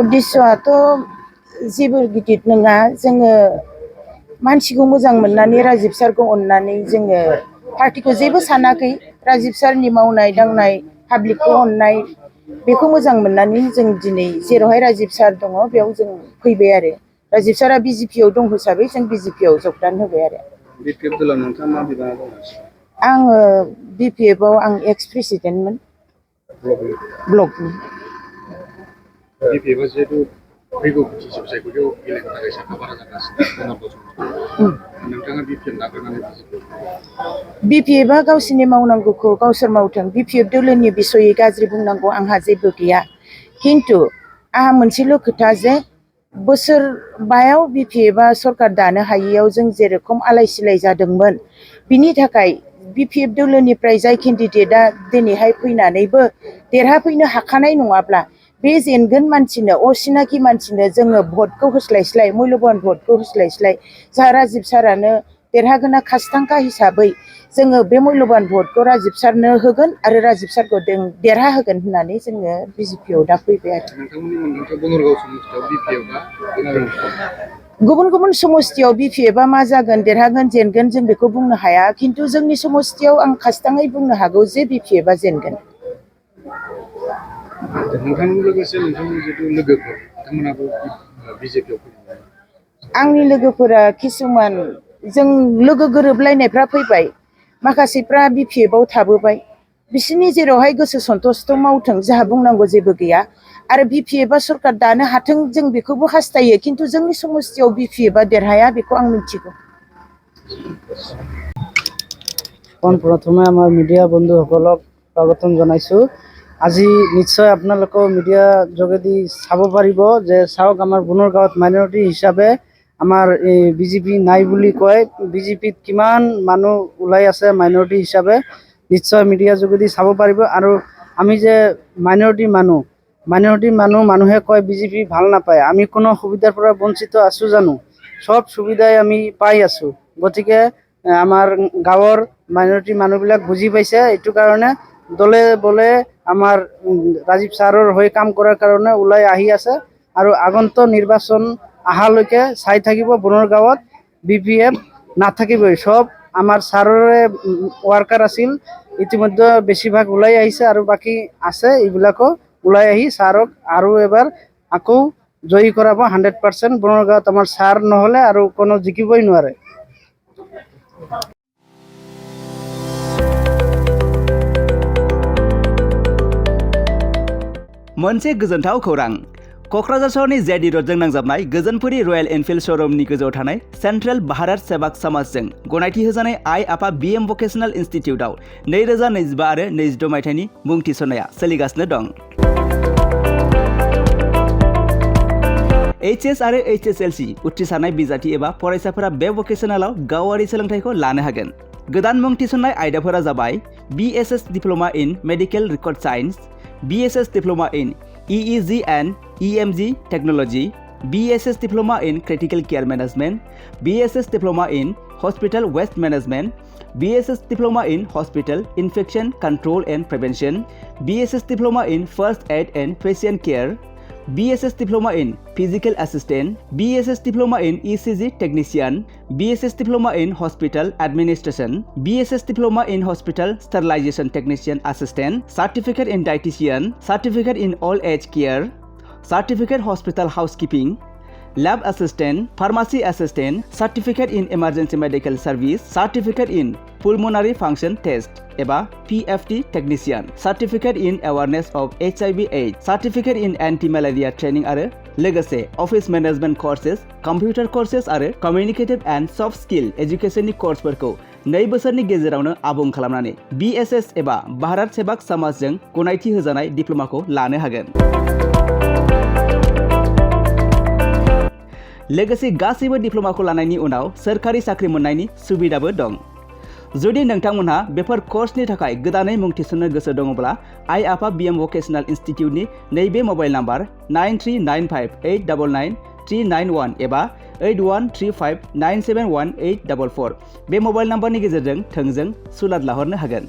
उद्देश्यआथ' जेबो गिदिर नङा जोङो मानसिखौ मोजां मोननानै राजिब सारखौ अननानै जोङो पार्टिखौ जेबो सानाखै राजिब सारनि मावनाय दांनाय पाब्लिकखौ अननाय बेखौ मोजां मोननानै जों दिनै जेरावहाय राजिब सार दङ बेयाव जों फैबाय आरो राजिब सारा बिजेपिआव दं हिसाबै जों बिजेपिआव जगदान होबाय आरो बिपिएफ दलाव नोंथाङा मा बिबानाव दं? आङो बिपिएफआव आं एक्स प्रेसिडेन्टमोन ब्लकनि। बिपिएफआ जिहेतु फैगौ बिटिसि सायख'थियाव गेलेनो थाखाय साखाफारा जागासिनो नोंथाङा बिपिएफ नागारनानै बिपिएफआ गावसोरनि मावनांगौखौ गावसोर मावथों बिपिएफ दोलोनि बिसयै गाज्रि बुंनांगौ आंहा जेबो गैया खिन्थु आंहा मोनसेल' खोथा जे बोसोरबायाव बिपिएफआ सरकार दानो हायियाव जों जेरेखम आलाय सिलाय जादोंमोन बिनि थाखाय बिपिएफ दोलोनिफ्राय जाय केन्डिडेटआ दिनैहाय फैनानैबो देरहाफैनो हाखानाय नङाब्ला बे जेनगोन मानसिनो असिनाखि मानसिनो जोङो भटखौ होस्लायस्लाय मुल्यबान भटखौ होस्लायस्लाय जाहा राजिब सारानो देरहागोना खासथांखा हिसाबै जोङो बे मुल्यबान भटखौ राजिब सारनो होगोन आरो राजिब सारखौ देरहा होगोन होननानै जोङो बिजेपिआव दा फैबाय आरो नोंथांमोननि मोनदांथियाव बनरगाव समस्थियाव बिपिएफआ गुबुन गुबुन समस्थियाव बिपिएफआ मा जागोन देरहागोन जेनगोन जों बेखौ बुंनो हाया खिन्थु जोंनि समस्थियाव आं खासथाङै बुंनो हागौ जे बिपिएफआ जेनगोन। नोंथांजों लोगोसे नोंथांनि जिथु लोगोफोर बिथांमोनाबो बिजेपिआव फैदों। आंनि लोगोफोरा किसुमान जों लोगो गोरोबलायनायफ्रा फैबाय माखासेफ्रा बिपिएफआव थाबोबाय बिसोरनि जेरावहाय गोसो सन्थुस्ट मावथों जोंहा बुंनांगौ जेबो गैया आरो बिपिएफआ सरकार दानो हाथों जों बेखौबो हास्थायो खिन्थु जोंनि समस्थियाव बिपिएफआ देरहाया बेखौ आं मिथिगौ। प्रथमे आमार मिडिया बंधुসকলক স্বাগতম জনাইছোঁ। আজি নিশ্চয় আপোনালোকেও মিডিয়া যোগেদি চাব পাৰিব যে চাওক আমাৰ বনৰগাঁৱত মাইনৰিটি হিচাপে আমাৰ এই বিজেপি নাই বুলি কয় বিজেপিত কিমান মানুহ ওলাই আছে মাইনৰিটি হিচাপে নিশ্চয় মিডিয়া যোগেদি চাব পাৰিব। আৰু আমি যে মাইনৰিটি মানুহে কয় বিজেপি ভাল নাপায় আমি কোনো সুবিধাৰ পৰা বঞ্চিত আছোঁ জানো? সব সুবিধাই আমি পাই আছোঁ। গতিকে আমাৰ গাঁৱৰ মাইনৰিটি মানুহবিলাক বুজি পাইছে এইটো কাৰণে দলে বলে আমাৰ ৰাজীৱ ছাৰৰ হৈ কাম কৰাৰ কাৰণে ওলাই আহি আছে আৰু আগন্তুক নিৰ্বাচন আহালৈকে চাই থাকিব বনৰগাঁৱত বিপিএফ নাথাকিবই। সব আমাৰ ছাৰৰে ৱাৰ্কাৰ আছিল ইতিমধ্যে বেছিভাগ ওলাই আহিছে আৰু বাকী আছে এইবিলাকো ওলাই আহি ছাৰক আৰু এবাৰ আকৌ জয়ী কৰাব 100%। বনৰগাঁৱত আমাৰ ছাৰ নহ'লে আৰু কোনো জিকিবই নোৱাৰে। मोनसे गोजोनथाव खौरां क'क्राझार सहरनि जेडि र'डजों नांजाबनाय गोजोनपुरी रयेल एनफिल्ड श'रुमनि गोजौआव थानाय सेन्ट्रेल भारत सेवाक समाजजों गनायथि होजानाय आइ आफा बिएम भकेशनेल इन्स्टिटिउटआव 2025 आरो 2026 मायथाइनि मुं थिसननाया सोलिगासिनो दं। HS आरो HSLC उथ्रिसारनाय बिजाथि एबा फरायसाफोरा बे भकेशनेलाव गावारि सोलोंथाइखौ लानो हागोन। गोदान मुं थिसननाय आयदाफोरा जाबाय BSS diploma in medical record science, BSS Diploma in EEG and EMG Technology, BSS Diploma in Critical Care Management, BSS Diploma in Hospital Waste Management, BSS Diploma in Hospital Infection Control and Prevention, BSS Diploma in First Aid and Patient Care, BSS Diploma in Physical Assistant, BSS Diploma in ECG Technician, BSS Diploma in Hospital Administration, BSS Diploma in Hospital Sterilization Technician Assistant, Certificate in Dietitian, Certificate in Old Age Care, Certificate Hospital Housekeeping, Lab Assistant, Pharmacy Assistant, Certificate in Emergency Medical Service, Certificate in Pulmonary Function Test एबा PFT Technician, Certificate in Awareness of HIV/AIDS, Certificate in Anti-Malaria Training आरो लोगोसे Office Management Courses, Computer Courses आरो Communicative and Soft Skill Educationनि कोर्सफोरखौ 2 बोसोरनि गेजेरावनो आबुं खालामनानै BSS एबा भारत सेवाक समाजजों गनायथि होजानाय डिप्ल'माखौ लानो हागोन। लोगोसे गासैबो डिप्ल'माखौ लानायनि उनाव सोरखारि साख्रि मोननायनि सुबिदाबो दं। जुदि नोंथांमोनहा बेफोर कर्सनि थाखाय गोदानै मुं थिसननो गोसो दङब्ला आइ आफा बिएम भकेशनेल इन्स्टिटिउटनि नैबे मबाइल नाम्बार 9395899391 एबा 8135971844 बे मबाइल नाम्बारनि गेजेरजों थोंजों सुलाद लाहरनो हागोन।